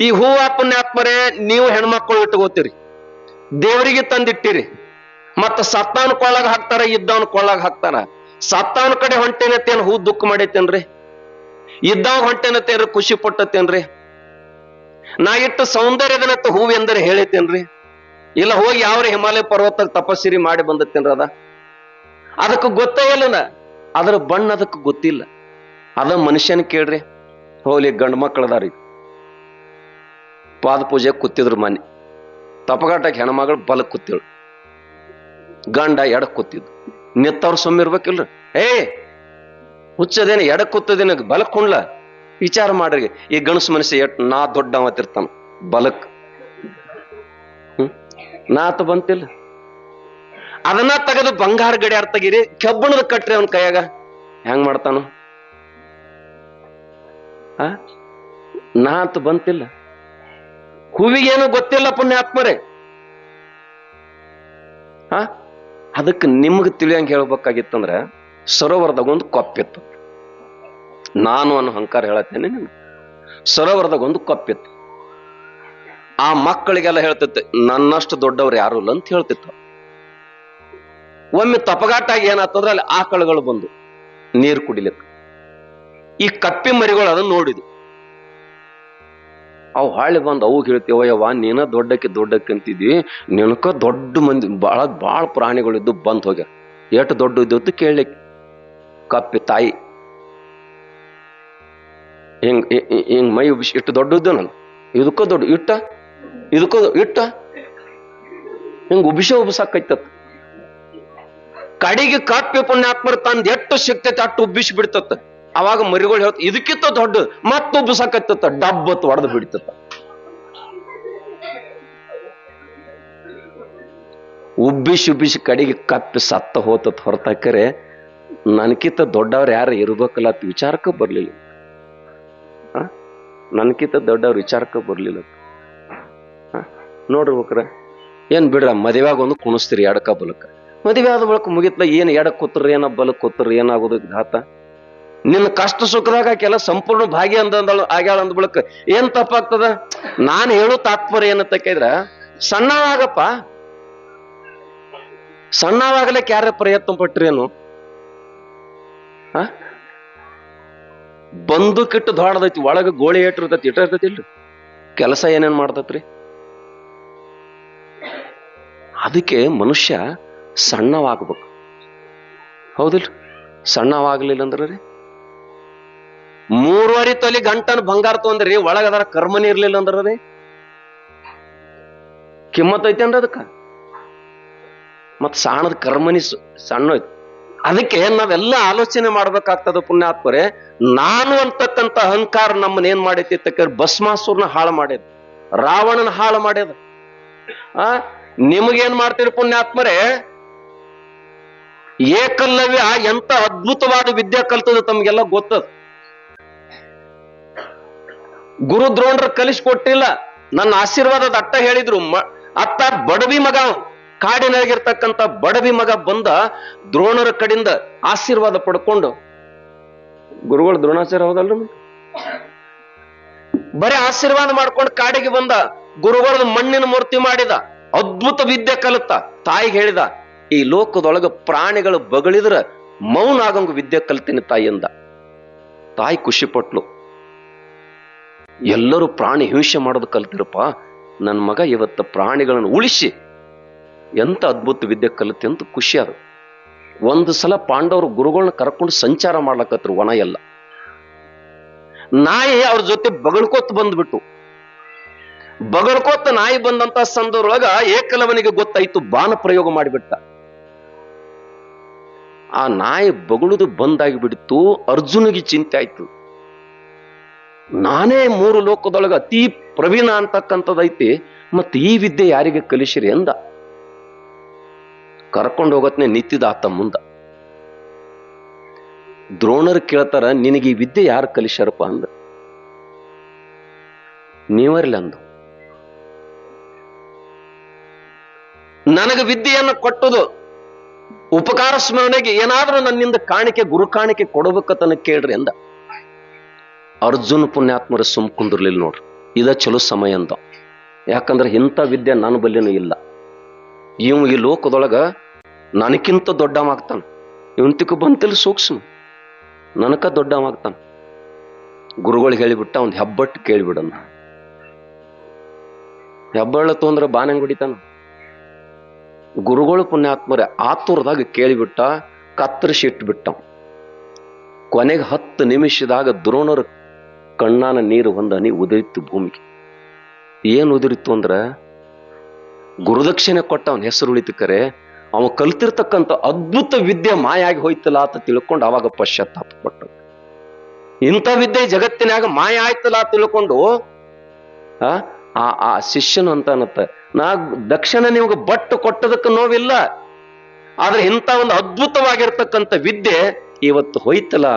ಈ ಹೂವ ಪುಣ್ಯಾತ್ಮರೇ ನೀವು ಹೆಣ್ಮಕ್ಳು ಇಟ್ಕೋತೀರಿ, ದೇವರಿಗೆ ತಂದಿಟ್ಟಿರಿ, ಮತ್ತ ಸತ್ತವನ ಕೊಳ್ಳಾಗ ಹಾಕ್ತಾರ, ಇದ್ದವನ ಕೊಳ್ಳಾಗ ಹಾಕ್ತಾರ. ಸತ್ತವನ ಕಡೆ ಹೊಂಟೇನತ್ತೇನ್ ಹೂ ದುಃಖ ಮಾಡೈತೇನ್ರಿ? ಇದ್ದವಾಗ ಹೊಂಟೇನತ್ತೇನ್ರಿ ಖುಷಿ ಪಟ್ಟತ್ತೇನ್ರಿ? ನಾ ಇಟ್ಟು ಸೌಂದರ್ಯದನತ್ತ ಹೂವು ಎಂದರೆ ಹೇಳೈತೇನ್ರಿ? ಇಲ್ಲ ಹೋಗಿ ಯಾವ್ರ ಹಿಮಾಲಯ ಪರ್ವತ ತಪಸ್ಸಿರಿ ಮಾಡಿ ಬಂದತ್ತೇನ್ರಿ? ಅದಕ್ಕೆ ಗೊತ್ತೇ ಇಲ್ಲ, ಅದ್ರ ಬಣ್ಣ ಅದಕ್ಕೆ ಗೊತ್ತಿಲ್ಲ. ಅದ ಮನುಷ್ಯನ ಕೇಳ್ರಿ. ಹೋಗ್ಲಿ ಗಂಡ ಮಕ್ಕಳದಾರಿ ಪಾದ ಪೂಜೆ ಕೂತಿದ್ರು, ಮನೆ ತಪಗಾಟಕ್ಕೆ ಹೆಣ್ಮಗಳು ಬಲಕ್ ಕೂತಿಳು, ಗಂಡ ಎಡಕ್ ಕೂತಿದ್ದು. ನಿತ್ತವ್ರು ಸುಮ್ಮಿರ್ಬೇಕಿಲ್ರಿ. ಹುಚ್ಚದೇನ ಎಡಕ್ ಕೂತದೇನ ಬಲಕ್ ಕುಣ್ಲ? ವಿಚಾರ ಮಾಡ್ರಿ. ಈ ಗಣಸು ಮನುಷ್ಯ ನಾ ದೊಡ್ಡ ಅವತ್ತಿರ್ತಾನ ಬಲಕ್, ನಾತ ಬಂತಿಲ್ಲ. ಅದನ್ನ ತೆಗೆದು ಬಂಗಾರ ಗಡಿಯಾರ ತೆಗೀರಿ, ಕೆಬ್ಬಣದ ಕಟ್ರಿ ಅವನ್ ಕೈಯಾಗ, ಹೆಂಗ್ ಮಾಡ್ತಾನು? ನಾತ ಬಂತಿಲ್ಲ. ಹೂವಿಗೇನು ಗೊತ್ತಿಲ್ಲ ಪುಣ್ಯಾತ್ಮರೇ. ಅದಕ್ಕೆ ನಿಮ್ಗೆ ತಿಳಿಯಂಗ ಹೇಳ್ಬೇಕಾಗಿತ್ತಂದ್ರ, ಸರೋವರದಾಗ ಒಂದು ಕೊಪ್ಪಿತ್ತು. ನಾನು ಅನ್ನೋ ಅಹಂಕಾರ ಹೇಳತ್ತೇನೆ ನೀನು. ಸರೋವರದಾಗ ಒಂದು ಕೊಪ್ಪಿತ್ತು. ಆ ಮಕ್ಕಳಿಗೆಲ್ಲ ಹೇಳ್ತೈತೆ, ನನ್ನಷ್ಟು ದೊಡ್ಡವ್ರು ಯಾರು ಇಲ್ಲ ಅಂತ ಹೇಳ್ತಿತ್ತು. ಒಮ್ಮೆ ತಪಗಾಟಾಗಿ ಏನಾಗ್ತದ್ರ, ಅಲ್ಲಿ ಆಕಳುಗಳು ಬಂದು ನೀರು ಕುಡಿಲಿಕ್ಕೆ. ಈ ಕಪ್ಪಿ ಮರಿಗಳು ಅದನ್ನ ನೋಡಿದ್ವು. ಅವು ಹಾಳಿ ಬಂದು ಅವು ಹೇಳ್ತೀವಯ್ಯವ್ವ, ನೀನ ದೊಡ್ಡಕ್ಕೆ ಅಂತಿದ್ವಿ, ನಿನಕ ದೊಡ್ಡ ಮಂದಿ ಬಾಳ ಪ್ರಾಣಿಗಳಿದ್ದು ಬಂದ್ ಹೋಗ್ಯಾರ. ಎಷ್ಟು ದೊಡ್ಡ ಇದ್ದು ಕೇಳಲಿಕ್ಕೆ ಕಪ್ಪಿ ತಾಯಿ ಹಿಂಗ್ ಮೈ ಉಬ್ಬಿಸಿ, ಇಟ್ಟು ದೊಡ್ಡ ಇದ್ದು ನಾನು, ಇದಕ್ಕೂ ದೊಡ್ಡ ಇಟ್ಟ ಹಿಂಗ್ ಉಬ್ಬಿಸಾಕೈತ. ಕಡಿಗೆ ಕಪ್ಪಿ ಪುಣ್ಯಾತ್ಮರ ತಂದ್ ಎಷ್ಟು ಸಿಕ್ತೈತೆ ಅಟ್ಟು ಉಬ್ಬಿಸಿ ಬಿಡ್ತತ್ತ. ಅವಾಗ ಮರಿಗಳು ಹೇಳ್ತ, ಇದಕ್ಕಿಂತ ದೊಡ್ಡ ಮತ್ತ ಉಬ್ಬಿಸಾಕೈತತ್ತ, ಡಬ್ಬತ್ ಹೊಡೆದು ಬಿಡ್ತತ್ತ. ಉಬ್ಬಿಸಿ ಕಡಿಗೆ ಕಪ್ಪಿ ಸತ್ತ ಹೋತತ್ ಹೊರತಾಕರೆ ನನ್ಕಿಂತ ದೊಡ್ಡವ್ರು ಯಾರು ಇರ್ಬೇಕಲ್ಲ ಅಂತ ವಿಚಾರಕ್ಕೆ ಬರ್ಲಿಲ್ಲ. ನನ್ಕಿಂತ ದೊಡ್ಡವ್ರ ವಿಚಾರಕ್ಕೆ ಬರ್ಲಿಲ್ಲ. ನೋಡ್ರಿ ಹೋಗ್ರ, ಏನ್ ಬಿಡ್ರ, ಮದುವೆಯಾಗ ಒಂದು ಕುಣಿಸ್ತೀರಿ ಎಡಕ ಬಲಕ್ಕ. ಮದುವೆ ಆದ ಬಳಕ ಮುಗಿತ್ಲ, ಏನ್ ಎಡಕ್ ಕೂತ್ರಿ ಏನ ಬಲಕ್ ಕೂತ್ರಿ ಏನಾಗೋದು ಘಾತ? ನಿನ್ನ ಕಷ್ಟ ಸುಖದಾಗ ಕೆಲ ಸಂಪೂರ್ಣ ಭಾಗ್ಯ ಆಗ್ಯಾಳ ಅಂದ ಬಳಕ ಏನ್ ತಪ್ಪಾಗ್ತದ? ನಾನು ಹೇಳು ತಾತ್ಪರ್ಯ ಏನಂತಕ್ಕಿದ್ರ, ಸಣ್ಣವಾಗಪ್ಪ, ಸಣ್ಣವಾಗಲಿಕ್ಕೆ ಯಾರ ಪ್ರಯತ್ನ ಪಟ್ರಿ ಏನು? ಬಂದೂಕಿಟ್ಟು ದೊಡ್ಡದೈತಿ, ಒಳಗ ಗೋಳಿ ಇಟ್ಟಿರ್ತೈತಿ, ಇಟ್ಟಿರ್ತೈತಿಲ್ರಿ, ಕೆಲಸ ಏನೇನ್ ಮಾಡ್ತತ್ರಿ? ಅದಕ್ಕೆ ಮನುಷ್ಯ ಸಣ್ಣವಾಗ್ಬೇಕು, ಹೌದಿಲ್ರಿ? ಸಣ್ಣವಾಗ್ಲಿಲ್ಲ ಅಂದ್ರ ರೀ 3.5 ತೊಲಿ ಗಂಟನ ಬಂಗಾರ ತೊಂದ್ರಿ, ಒಳಗದಾರ ಕರ್ಮನಿ ಇರ್ಲಿಲ್ಲ ಅಂದ್ರ ರೀ ಕಿಮ್ಮತ್ ಐತೇನ್ರಿ ಅದಕ್ಕ? ಮತ್ ಸಾಣದ ಕರ್ಮನಿ ಸಣ್ಣ ಐತಿ. ಅದಕ್ಕೆ ನಾವೆಲ್ಲ ಆಲೋಚನೆ ಮಾಡ್ಬೇಕಾಗ್ತದ ಪುಣ್ಯಾತ್ಮರೇ. ನಾನು ಅಂತಕ್ಕಂಥ ಅಹಂಕಾರ ನಮ್ಮನ್ನ ಏನ್ ಮಾಡೈತಿ ತಕ್ಕ ಭಸ್ಮಾಸುರನ ಹಾಳು ಮಾಡ್ಯದ, ರಾವಣನ ಹಾಳು ಮಾಡ್ಯದ. ನಿಮಗೇನ್ ಮಾಡ್ತೀರಿ ಪುಣ್ಯಾತ್ಮರೇ? ಏಕಲವ್ಯ ಎಂತ ಅದ್ಭುತವಾದ ವಿದ್ಯೆ ಕಲ್ತದ ತಮ್ಗೆಲ್ಲ ಗೊತ್ತದ. ಗುರು ದ್ರೋಣರ ಕಲಿಸ್ಕೊಟ್ಟಿಲ್ಲ, ನನ್ನ ಆಶೀರ್ವಾದದ ಅಟ್ಟ ಹೇಳಿದ್ರು. ಅತ್ತ ಬಡವಿ ಮಗ, ಕಾಡಿನಾಗಿರ್ತಕ್ಕಂಥ ಬಡವಿ ಮಗ ಬಂದ ದ್ರೋಣರ ಕಡೆಯಿಂದ ಆಶೀರ್ವಾದ ಪಡ್ಕೊಂಡು, ಗುರುಗಳು ದ್ರೋಣಾಚಾರ್ಯ ಹೌದಲ್ರಿ, ಬರೀ ಆಶೀರ್ವಾದ ಮಾಡ್ಕೊಂಡು ಕಾಡಿಗೆ ಬಂದ. ಗುರುಗಳದ ಮಣ್ಣಿನ ಮೂರ್ತಿ ಮಾಡಿದ, ಅದ್ಭುತ ವಿದ್ಯೆ ಕಲಿತ. ತಾಯಿಗೆ ಹೇಳಿದ, ಈ ಲೋಕದೊಳಗ ಪ್ರಾಣಿಗಳು ಬಗಳಿದ್ರ ಮೌನ ಆಗಂಗ ವಿದ್ಯೆ ಕಲ್ತೀನಿ ತಾಯಿಯಿಂದ. ತಾಯಿ ಖುಷಿ ಪಟ್ಲು. ಎಲ್ಲರೂ ಪ್ರಾಣಿ ಹಿಂಸೆ ಮಾಡೋದು ಕಲ್ತಿರಪ್ಪ, ನನ್ನ ಮಗ ಇವತ್ತ ಪ್ರಾಣಿಗಳನ್ನು ಉಳಿಸಿ ಎಂತ ಅದ್ಭುತ ವಿದ್ಯೆ ಕಲಿತೆ ಅಂತ ಖುಷಿ ಆದ. ಒಂದು ಸಲ ಪಾಂಡವರು ಗುರುಗಳನ್ನ ಕರ್ಕೊಂಡು ಸಂಚಾರ ಮಾಡ್ಲಕತ್ರು ವನ ಎಲ್ಲ. ನಾಯಿ ಅವ್ರ ಜೊತೆ ಬಗಳ್ಕೋತ ಬಂದ್ಬಿಟ್ಟು. ಬಗಳ್ಕೋತ ನಾಯಿ ಬಂದಂತ ಸಂದರ್ಭದೊಳಗ ಏಕಲವನಿಗೆ ಗೊತ್ತಾಯ್ತು, ಬಾಣ ಪ್ರಯೋಗ ಮಾಡಿಬಿಟ್ಟ. ಆ ನಾಯಿ ಬಗಳುದು ಬಂದಾಗಿ ಬಿಡ್ತು. ಅರ್ಜುನಿಗೆ ಚಿಂತೆ ಆಯ್ತು, ನಾನೇ 3 ಲೋಕದೊಳಗ ಅತಿ ಪ್ರವೀಣ ಅಂತಕ್ಕಂಥದ್ದೈತಿ, ಮತ್ ಈ ವಿದ್ಯೆ ಯಾರಿಗೆ ಕಲಿಸಿರಿ ಅಂದ. ಕರ್ಕೊಂಡು ಹೋಗತ್ನೆ ನಿಂತಿದ ಆತ ಮುಂದ. ದ್ರೋಣರು ಕೇಳ್ತಾರ, ನಿನಗೆ ಈ ವಿದ್ಯೆ ಯಾರು ಕಲಿಸ್ಯಾರಪ್ಪ ಅಂದ. ನೀವರ್ಲಿ ಅಂದು. ನನಗೆ ವಿದ್ಯೆಯನ್ನು ಕೊಟ್ಟದು ಉಪಕಾರ ಸ್ಮರಣೆಗೆ, ಏನಾದ್ರೂ ನನ್ನಿಂದ ಕಾಣಿಕೆ, ಗುರು ಕಾಣಿಕೆ ಕೊಡಬೇಕತನ ಕೇಳ್ರಿ ಅಂದ. ಅರ್ಜುನ್ ಪುಣ್ಯಾತ್ಮರ ಸುಮ್ ಕುಂದಿರ್ಲಿಲ್ಲ ನೋಡ್ರಿ, ಇದ ಚಲೋ ಸಮಯ ಅಂದ. ಯಾಕಂದ್ರೆ ಇಂಥ ವಿದ್ಯೆ ನನ್ನ ಬಲ್ಲಿನೂ ಇಲ್ಲ. ಇವ್ ಈ ಲೋಕದೊಳಗ ನನಕ್ಕಿಂತ ದೊಡ್ಡವಾಗ್ತಾನ. ಇವಂತಿಕ ಬಂತಿಲ್ಲ ಸೂಕ್ಷ್ಮ, ನನಕ ದೊಡ್ಡವಾಗ್ತಾನ. ಗುರುಗಳಿಗೆ ಹೇಳಿಬಿಟ್ಟ, ಒಂದ್ ಹೆಬ್ಬಟ್ಟು ಕೇಳಿಬಿಡನ್ನ. ಹೆಬ್ಬಳ್ಳ ತೊಂದ್ರೆ ಬಾನಂಗ್ ಹೊಡಿತಾನ. ಗುರುಗಳು ಪುಣ್ಯಾತ್ಮರೇ ಆತುರದಾಗ ಕೇಳಿಬಿಟ್ಟ, ಕತ್ತರಿಸಿ ಇಟ್ಬಿಟ್ಟ. ಕೊನೆಗೆ 10 ನಿಮಿಷದಾಗ ದ್ರೋಣರ ಕಣ್ಣಾನ ನೀರು ಒಂದ ಹನಿ ಉದುರಿತ್ತು ಭೂಮಿಗೆ. ಏನ್ ಉದುರಿತ್ತು ಅಂದ್ರ, ಗುರುದಕ್ಷಿಣೆ ಕೊಟ್ಟ ಅವನ ಹೆಸರು ಉಳಿತು. ಕರೆ ಅವ ಕಲ್ತಿರ್ತಕ್ಕಂಥ ಅದ್ಭುತ ವಿದ್ಯೆ ಮಾಯಾಗಿ ಹೋಯ್ತಲ್ಲ ಅಂತ ತಿಳ್ಕೊಂಡು ಅವಾಗ ಪಶ್ಚಾತ್ತಾಪ ಪಟ್ಟ. ಇಂಥ ವಿದ್ಯೆ ಜಗತ್ತಿನಾಗ ಮಾಯ ಆಯ್ತಲ್ಲ ತಿಳ್ಕೊಂಡು ಆ ಶಿಷ್ಯನು ಅಂತ ಅನ್ನತ್ತ, ನಾ ದಕ್ಷಿಣ ನಿಮ್ಗೆ ಬಟ್ಟು ಕೊಟ್ಟದಕ್ಕೆ ನೋವಿಲ್ಲ, ಆದ್ರೆ ಇಂಥ ಒಂದು ಅದ್ಭುತವಾಗಿರ್ತಕ್ಕಂಥ ವಿದ್ಯೆ ಇವತ್ತು ಹೋಯ್ತಲ್ಲ,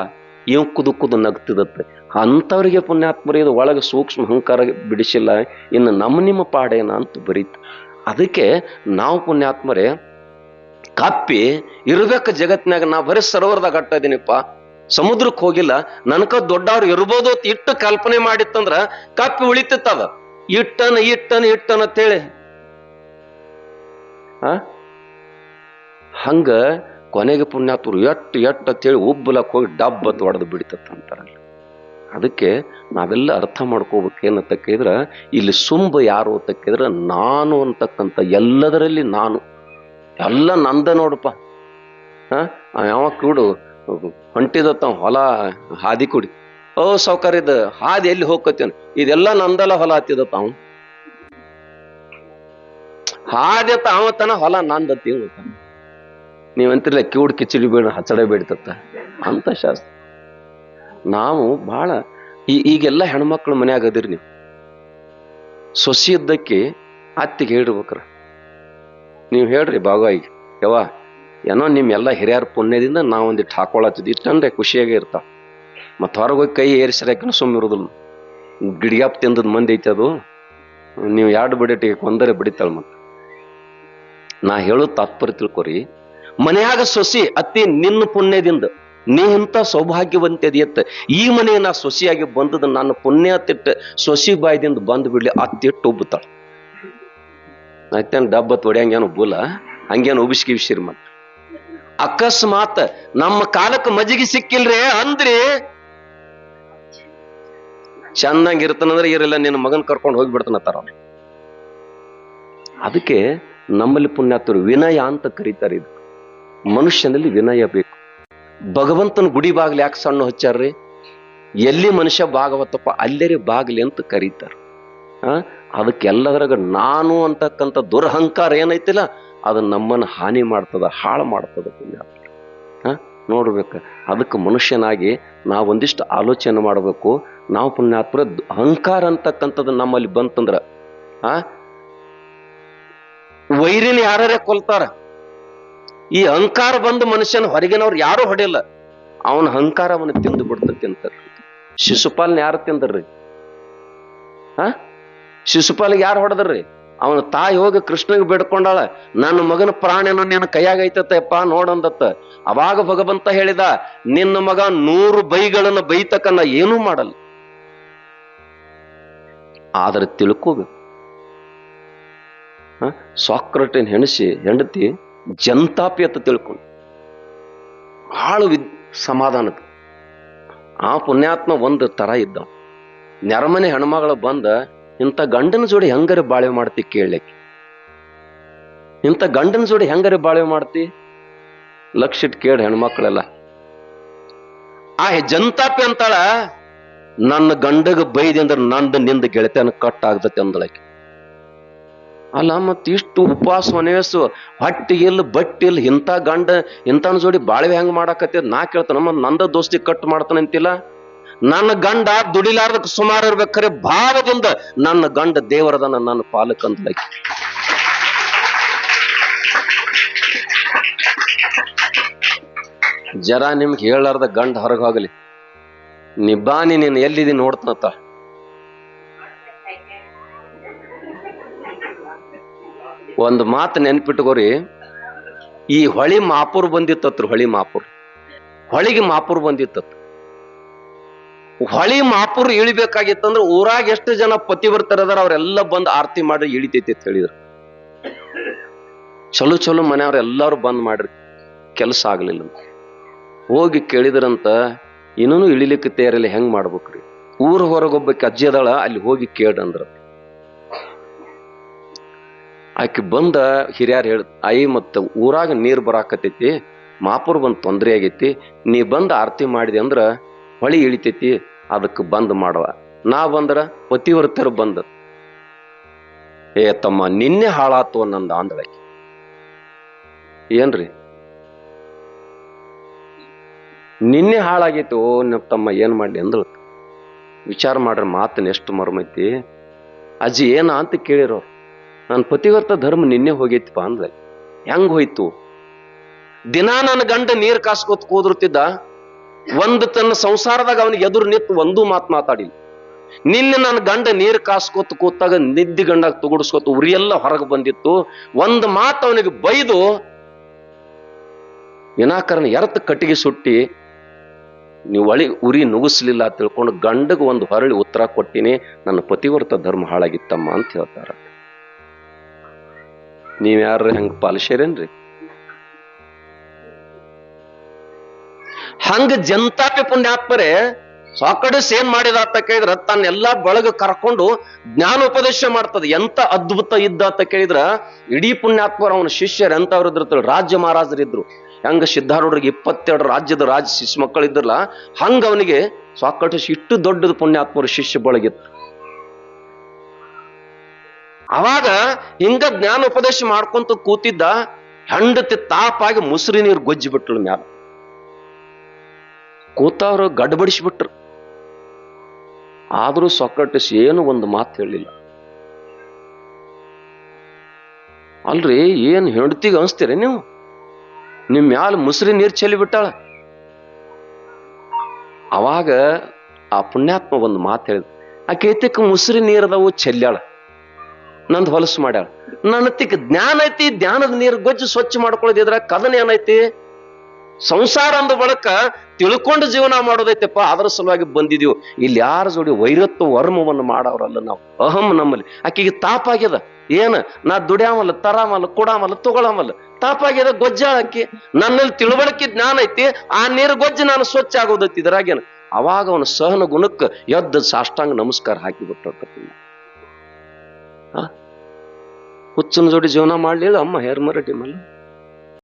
ಇವ್ ಕುದು ನಗ್ತಿದತ್ತೆ. ಅಂಥವ್ರಿಗೆ ಪುಣ್ಯಾತ್ಮರಿ ಇದು ಒಳಗೆ ಸೂಕ್ಷ್ಮ ಅಹಂಕಾರ ಬಿಡಿಸಿಲ್ಲ, ಇನ್ನು ನಿಮ್ಮ ಪಾಡೇನ ಅಂತ ಬರೀತು. ಅದಕ್ಕೆ ನಾವು ಪುಣ್ಯಾತ್ಮರೇ ಕಪ್ಪಿ ಇರ್ಬೇಕ ಜಗತ್ತಿನಾಗ. ನಾ ಬರೀ ಸರೋವರದಾಗ ಅಟ್ಟ ಇದೀನಿಪ್ಪ, ಸಮುದ್ರಕ್ಕೆ ಹೋಗಿಲ್ಲ, ನನಕ ದೊಡ್ಡವ್ರು ಇರ್ಬೋದು ಅಂತ ಇಟ್ಟು ಕಲ್ಪನೆ ಮಾಡಿತ್ತಂದ್ರ ಕಪ್ಪಿ ಉಳಿತಿತ್ತದ. ಇಟ್ಟನ ಅಂತೇಳಿ ಹಂಗ ಕೊನೆಗೆ ಪುಣ್ಯಾತ್ಮರು ಎಟ್ಟು ಅಂತೇಳಿ ಉಬ್ಬಲಕ್ ಹೋಗಿ ಡಬ್ಬತ್ ಹೊಡೆದು ಬಿಡ್ತಂತಾರಲ್ಲ. ಅದಕ್ಕೆ ನಾವೆಲ್ಲ ಅರ್ಥ ಮಾಡ್ಕೋಬೇಕೇನಂತ ಕೇಳಿದ್ರ, ಇಲ್ಲಿ ಸುಂಬ ಯಾರು ಅಂತ ಕೇಳಿದ್ರ, ನಾನು ಅಂತಕ್ಕಂಥ ಎಲ್ಲದರಲ್ಲಿ ನಾನು, ಎಲ್ಲ ನಂದ ನೋಡಪ್ಪ. ಯಾವ ಕೂಡು ಹೊಂಟಿದತ್ತ ಹೊಲ ಹಾದಿ ಕುಡಿ, ಓ ಸೌಕರ್ಯದ ಹಾದಿ ಎಲ್ಲಿ ಹೋಗ್ಕತ್ತೇನ, ಇದೆಲ್ಲ ನಂದಲ್ಲ ಹೊಲ ಹತ್ತಿದತ್ತ. ಅವ ಹಾದಿ ಅವತನ ಹೊಲ ನಂದತ್ತಿ. ನೀವಂತಿರ್ಲ ಕಿವುಡ್ ಕಿಚಡಿ ಬೇಡ ಹಚ್ಚಡೆ ಬೇಡ್ತತ್ತ ಅಂತ ಶಾಸ್ತ್ರ. ನಾವು ಬಹಳ ಈಗೆಲ್ಲ ಹೆಣ್ಮಕ್ಳು ಮನ್ಯಾಗ ಅದಿರಿ ನೀವು. ಸೊಸಿ ಇದ್ದಕ್ಕೆ ಅತ್ತಿಗೆ ಹೇಳಿರ್ಬೇಕ್ರ, ನೀವು ಹೇಳ್ರಿ ಭಾಗವಾಗಿ, ಯವ್ವ ಏನೋ ನಿಮ್ಮೆಲ್ಲ ಹಿರಿಯರ ಪುಣ್ಯದಿಂದ ನಾವೊಂದಿಟ್ಟು ಹಾಕೊಳತ್ತಿದ್ ಇಷ್ಟಂದ್ರೆ ಖುಷಿಯಾಗೇ ಇರ್ತಾವ. ಮತ್ತ ಹೊರಗೋಗಿ ಕೈ ಏರಿಸಿರಾಕನು ಸುಮ್ಮ ಇರೋದಿಲ್ಲ. ಗಿಡಿಯಾಪ್ ತಿಂದದ್ ಮಂದಿ ಐತಿ ಅದು. ನೀವು 2 ಬಡಿಟಿಗೆ ಕೊಂದರೆ ಬಿಡಿತಾಳ. ಮತ್ತ ನಾ ಹೇಳೋ ತಾತ್ಪರ್ಯ ತಿಳ್ಕೊರಿ, ಮನೆಯಾಗ ಸೊಸಿ ಅತ್ತಿ ನಿನ್ನ ಪುಣ್ಯದಿಂದ ನೀ ಇಂಥ ಸೌಭಾಗ್ಯವಂತದಿಯತ್ತ, ಈ ಮನೆ ನಾ ಸೊಸಿಯಾಗಿ ಬಂದದ ನನ್ನ ಪುಣ್ಯ ತಿಟ್ಟ ಸೊಸಿ ಬಾಯ್ದಿಂದ ಬಂದು ಬಿಡ್ಲಿ ಅತ್ತಿಟ್ಟು ಉಬ್ಬುತ್ತಾಳ. ಆಯ್ತೇನ್ ಡಬ್ಬತ್ ಹೊಡ್ಯಂಗೇನು ಬೂಲ, ಹಂಗೇನು ಉಬಿಸ್ಕಿಬಿಸಿರಿ. ಮತ್ತ ಅಕಸ್ಮಾತ್ ನಮ್ಮ ಕಾಲಕ್ಕೆ ಮಜ್ಜಿಗೆ ಸಿಕ್ಕಿಲ್ರಿ ಅಂದ್ರಿ ಚಂದಂಗಿರ್ತನಂದ್ರೆ ಇರಲ್ಲ, ನಿನ್ನ ಮಗನ್ ಕರ್ಕೊಂಡು ಹೋಗಿಬಿಡ್ತಾನತ್ತಾರ ಅವ್ರು. ಅದಕ್ಕೆ ನಮ್ಮಲ್ಲಿ ಪುಣ್ಯಾತರು ವಿನಯ ಅಂತ ಕರೀತಾರೆ. ಇದು ಮನುಷ್ಯನಲ್ಲಿ ವಿನಯ ಬೇಕು. ಭಗವಂತನ ಗುಡಿ ಬಾಗ್ಲಿ ಯಾಕೆ ಸಣ್ಣ ಹಚ್ಚಾರ್ರಿ? ಎಲ್ಲಿ ಮನುಷ್ಯ ಭಾಗವತಪ್ಪ ಅಲ್ಲೇರಿ ಬಾಗ್ಲಿ ಅಂತ ಕರೀತಾರ. ಅದಕ್ಕೆಲ್ಲದ್ರಾಗ ನಾನು ಅಂತಕ್ಕಂಥ ದುರಹಂಕಾರ ಏನೈತಿಲ್ಲ, ಅದು ನಮ್ಮನ್ನು ಹಾನಿ ಮಾಡ್ತದ, ಹಾಳು ಮಾಡ್ತದ. ಪುಣ್ಯಾತ್ಮ ನೋಡ್ಬೇಕ. ಅದಕ್ಕೆ ಮನುಷ್ಯನಾಗಿ ನಾವೊಂದಿಷ್ಟು ಆಲೋಚನೆ ಮಾಡಬೇಕು. ನಾವು ಪುಣ್ಯಾತ್ಮರ ಅಹಂಕಾರ ಅಂತಕ್ಕಂಥದ್ದು ನಮ್ಮಲ್ಲಿ ಬಂತಂದ್ರ ವೈರಿನ ಯಾರೇ ಕೊಲ್ತಾರ. ಈ ಅಹಂಕಾರ ಬಂದು ಮನುಷ್ಯನ ಹೊರಗಿನವ್ರು ಯಾರು ಹೊಡೆಯಲ್ಲ, ಅವನ ಅಹಂಕಾರ ಅವನ ತಿಂದು ಬಿಡ್ತತಿ ಅಂತ. ಶಿಶುಪಾಲನ ಯಾರು ತಿಂದ್ರಿ? ಶಿಶುಪಾಲಿಗೆ ಯಾರು ಹೊಡೆದ್ರಿ? ಅವನ ತಾಯಿ ಹೋಗಿ ಕೃಷ್ಣಗೆ ಬೇಡ್ಕೊಂಡಾಳ, ನನ್ನ ಮಗನ ಪ್ರಾಣನ ನಿನ್ನ ಕೈಯಾಗೈತಪ್ಪ ನೋಡಂದತ್ತ. ಅವಾಗ ಭಗವಂತ ಹೇಳಿದ, ನಿನ್ನ ಮಗ 100 ಬೈಗಳನ್ನು ಬೈತಕ್ಕನ್ನ ಏನೂ ಮಾಡಲ್ಲ. ಆದ್ರೆ ತಿಳ್ಕೋಬೇಕು, ಸಾಕ್ರಟಿನ್ ಹೆಂಡತಿ ಜಂತಾಪಿ ಅಂತ ತಿಳ್ಕೊಂಡು ಬಹಳ ಸಮಾಧಾನದ. ಆ ಪುಣ್ಯಾತ್ಮ ಒಂದು ತರ ಇದ್ದ. ನೆರಮನೆ ಹೆಣ್ಮಗಳು ಬಂದ, ಇಂಥ ಗಂಡನ ಜೋಡಿ ಹೆಂಗರೆ ಬಾಳೆ ಮಾಡ್ತಿ ಕೇಳಲಿಕ್ಕೆ, ಇಂಥ ಗಂಡನ ಜೋಡಿ ಹೆಂಗರೆ ಬಾಳೆ ಮಾಡ್ತಿ ಲಕ್ಷ ಇಟ್ಟು ಕೇಳಿ ಹೆಣ್ಮಕ್ಳೆಲ್ಲ. ಆ ಜಂತಾಪಿ ಅಂತಾಳ, ನನ್ನ ಗಂಡಗ ಬೈದಿ ಅಂದ್ರೆ ನಂದು ನಿಂದ ಗೆಳತನ ಕಟ್ ಆಗ್ದತಿ ಅಂದಳಕ್ಕೆ. ಅಲ್ಲ ಮತ್ ಇಷ್ಟು ಉಪವಾಸ ಮನೆಯಸು ಹೊಟ್ಟಿ ಇಲ್ಲ ಬಟ್ಟಿ ಇಲ್ಲ, ಇಂಥ ಗಂಡ ಇಂಥನ ಜೋಡಿ ಬಾಳ್ವೆ ಹೆಂಗ್ ಮಾಡಾಕತ್ತ ನಾ ಕೇಳ್ತಾನ. ನಮ್ಮ ನಂದ ದೋಸ್ತಿ ಕಟ್ ಮಾಡ್ತಾನಂತಿಲ್ಲ. ನನ್ನ ಗಂಡ ದುಡಿಲಾರ್ದಕ್ ಸುಮಾರು ಇರ್ಬೇಕಾರೆ ಭಾವದಿಂದ ನನ್ನ ಗಂಡ ದೇವರದನ ನನ್ನ ಪಾಲಕ್ ಅಂದ್ಲಕ್ಕೆ. ಜರ ನಿಮ್ಗೆ ಹೇಳಾರ್ದ ಗಂಡ ಹೊರಗೋಗಲಿ, ನಿಬ್ಬಾನಿ ನೀನ್ ಎಲ್ಲಿದಿ ನೋಡ್ತನತ್ತ. ಒಂದು ಮಾತು ನೆನ್ಪಿಟ್ಕೋರಿ, ಈ ಹೊಳಿ ಮಾಪುರ್ ಬಂದಿತ್ತತ್ರ. ಹೊಳಿಗೆ ಮಾಪುರ್ ಬಂದಿತ್ತ. ಹೊಳಿ ಮಾಪುರ್ ಇಳಿಬೇಕಾಗಿತ್ತಂದ್ರ ಊರಾಗ ಎಷ್ಟು ಜನ ಪತಿವ್ರತರದಾರ ಅವ್ರೆಲ್ಲ ಬಂದ್ ಆರತಿ ಮಾಡ್ರಿ ಇಳಿತೈತಿ ಅಂತ ಹೇಳಿದ್ರು. ಚಲೋ ಮನೆಯವ್ರ ಎಲ್ಲಾರು ಬಂದ್ ಮಾಡ್ರಿ, ಕೆಲಸ ಆಗ್ಲಿಲ್ಲ. ಹೋಗಿ ಕೇಳಿದ್ರಂತ, ಇನ್ನೂ ಇಳಿಲಿಕ್ಕೆ ತಯಾರಿಲ್ಲ, ಹೆಂಗ್ ಮಾಡ್ಬೇಕ್ರಿ? ಊರ್ ಹೊರಗೊಬ್ಬಕ್ಕೆ ಅಜ್ಜಿ ಅದಾಳ, ಅಲ್ಲಿ ಹೋಗಿ ಕೇಳ್ರಂದ್ರ. ಆಕೆ ಬಂದ ಹಿರಿಯಾರು ಹೇಳ, ಆಯಿ ಮತ್ತ ಊರಾಗ ನೀರ್ ಬರಾಕತೈತಿ, ಮಾಪುರ್ ಬಂದ್ ತೊಂದ್ರೆ ಆಗೈತಿ, ನೀ ಬಂದ್ ಆರತಿ ಮಾಡಿದೆ ಅಂದ್ರ ಹೊಳಿ ಇಳಿತೈತಿ, ಅದಕ್ಕೆ ಬಂದ್ ಮಾಡವ. ನಾ ಬಂದ್ರ ಪತಿವರ್ತರು ಬಂದ. ಏ ತಮ್ಮ ನಿನ್ನೆ ಹಾಳಾತು ನಂದ ಅಂದಳಾಕಿ. ಏನ್ರಿ ನಿನ್ನೆ ಹಾಳಾಗೈತಿ? ಓ ತಮ್ಮ ಏನ್ ಮಾಡ್ಲಿ ಅಂದಳು. ವಿಚಾರ ಮಾಡ್ರ ಮಾತನ್ನ ಎಷ್ಟು ಮರ್ಮೈತಿ. ಅಜ್ಜಿ ಏನ ಅಂತ ಕೇಳಿರೋ, ನನ್ನ ಪತಿವರ್ತ ಧರ್ಮ ನಿನ್ನೆ ಹೋಗೈತಿಪ್ಪ ಅಂದ್ಲ. ಹೆಂಗ್ ಹೋಯ್ತು? ದಿನಾ ನನ್ನ ಗಂಡ ನೀರ್ ಕಾಸ್ಕೋತ್ ಕೂದಿರ್ತಿದ್ದ, ಒಂದು ತನ್ನ ಸಂಸಾರದಾಗ ಅವನಿಗೆ ಎದುರು ನಿಂತು ಒಂದು ಮಾತು ಮಾತಾಡಿಲ್ಲ. ನಿನ್ನೆ ನನ್ನ ಗಂಡ ನೀರ್ ಕಾಸ್ಕೋತ್ ಕೂತಾಗ ನಿದ್ದಿ ಗಂಡಾಗ ತುಗುಡಿಸ್ಕೋತ ಉರಿಯೆಲ್ಲ ಹೊರಗೆ ಬಂದಿತ್ತು. ಒಂದು ಮಾತು ಅವನಿಗೆ ಬೈದು ವಿನಾಕಾರಣ ಎರ್ತ ಕಟ್ಟಿಗೆ ಸುಟ್ಟಿ ನೀವು ಉರಿ ನುಗ್ಗಿಸ್ಲಿಲ್ಲ ತಿಳ್ಕೊಂಡು ಗಂಡಗ ಒಂದು ಹೊರಳಿ ಉತ್ತರ ಕೊಟ್ಟಿನಿ, ನನ್ನ ಪತಿವರ್ತ ಧರ್ಮ ಹಾಳಾಗಿತ್ತಮ್ಮ ಅಂತ ಹೇಳ್ತಾರ. ನೀವ್ಯಾರ ಹೆಂಗ ಪಾಲಿಸ್ಯಾರೇನ್ರಿ? ಹಂಗ ಜಂತಾಪಿ ಪುಣ್ಯಾತ್ಮರೇ ಸಾಕಡಿಸ್ ಏನ್ ಮಾಡಿದ ಅಂತ ಕೇಳಿದ್ರ, ತನ್ನೆಲ್ಲಾ ಬಳಗ ಕರ್ಕೊಂಡು ಜ್ಞಾನೋಪದೇಶ ಮಾಡ್ತದ. ಎಂತ ಅದ್ಭುತ ಇದ್ದ ಅಂತ ಕೇಳಿದ್ರ, ಇಡೀ ಪುಣ್ಯಾತ್ಮರ ಅವನ ಶಿಷ್ಯರು ಎಂತವ್ರಿದ್ರು, ರಾಜ್ಯ ಮಹಾರಾಜರಿದ್ರು. ಹೆಂಗ ಸಿದ್ಧಾರೂಢರಿಗೆ 22 ರಾಜ್ಯದ ಶಿಷ್ಯ ಮಕ್ಕಳಿದ್ರಲ್ಲ, ಹಂಗ ಅವನಿಗೆ ಸಾಕಡಿಸ್ ಇಷ್ಟು ದೊಡ್ಡದ ಪುಣ್ಯಾತ್ಮರ ಶಿಷ್ಯ ಬಳಗಿತ್ತು. ಅವಾಗ ಹಿಂಗ ಜ್ಞಾನೋಪದೇಶ ಮಾಡ್ಕೊಂತ ಕೂತಿದ್ದ, ಹೆಂಡತಿ ತಾಪಾಗಿ ಮುಸುರಿ ನೀರು ಗೊಜ್ಜಿ ಬಿಟ್ರು ಮ್ಯಾಲ. ಕೂತವ್ರು ಗಡ್ಬಡಿಸ್ಬಿಟ್ರು. ಆದ್ರೂ ಸಾಕ್ರಟಿಸ್ ಏನು ಒಂದು ಮಾತು ಹೇಳಿಲ್ಲ. ಅಲ್ರಿ ಏನ್ ಹೆಂಡತಿಗೆ ಅನ್ಸ್ತೀರಿ ನೀವು? ನಿಮ್ ಮ್ಯಾಲ ಮುಸುರಿ ನೀರ್ ಚೆಲ್ಲಿ ಬಿಟ್ಟಾಳ. ಅವಾಗ ಆ ಪುಣ್ಯಾತ್ಮ ಒಂದು ಮಾತು ಹೇಳಿದ, ಆಕೆ ಐತಿಕ್ ಮುಸುರಿ ನೀರದವು ಚೆಲ್ಲಾಳ, ನಂದು ಹೊಲಸು ಮಾಡ್ಯಾಳ. ನನ್ನ ತಿಕ್ ಜ್ಞಾನ ಐತಿ, ಜ್ಞಾನದ ನೀರು ಗೊಜ್ಜು ಸ್ವಚ್ಛ ಮಾಡ್ಕೊಳ್ಳೋದಿದ್ರ ಕದನ ಏನೈತಿ? ಸಂಸಾರ ಅಂದ ಬಳಕ ತಿಳ್ಕೊಂಡು ಜೀವನ ಮಾಡೋದೈತೆಪ್ಪ, ಅದರ ಸಲುವಾಗಿ ಬಂದಿದೀವಿ. ಇಲ್ಲಿ ಯಾರ ಜೋಡಿ ವೈರತ್ವ ವರ್ಮವನ್ನು ಮಾಡವ್ರಲ್ಲ ನಾವು. ಅಹಂ ನಮ್ಮಲ್ಲಿ. ಆಕೆಗೆ ತಾಪಾಗ್ಯದ. ಏನ ನಾ ದುಡ್ಯಾಮಲ್ಲ, ತರಾಮಲ್ಲ, ಕೊಡಾಮಲ್ಲ, ತಗೊಳಮಲ್ಲ, ತಾಪಾಗ್ಯದ, ಗೊಜ್ಜಾಳ ಆಕಿ. ನನ್ನಲ್ಲಿ ತಿಳುವಳಿಕೆ ಜ್ಞಾನ ಐತಿ, ಆ ನೀರು ಗೊಜ್ಜು ನಾನು ಸ್ವಚ್ಛ ಆಗೋದೈತಿ. ಇದರಾಗೇನ? ಅವಾಗ ಅವನ ಸಹನ ಗುಣಕ್ಕೆ ಎದ್ದ ಸಾಷ್ಟಾಂಗ ನಮಸ್ಕಾರ ಹಾಕಿಬಿಟ್ಟ. ಹುಚ್ಚನ ಜೋಡಿ ಜೀವನ ಮಾಡ್ಲಿಲ್ಲ ಅಮ್ಮ ಹೇರ್ಮರಡಿ ಮಲ್ಲ.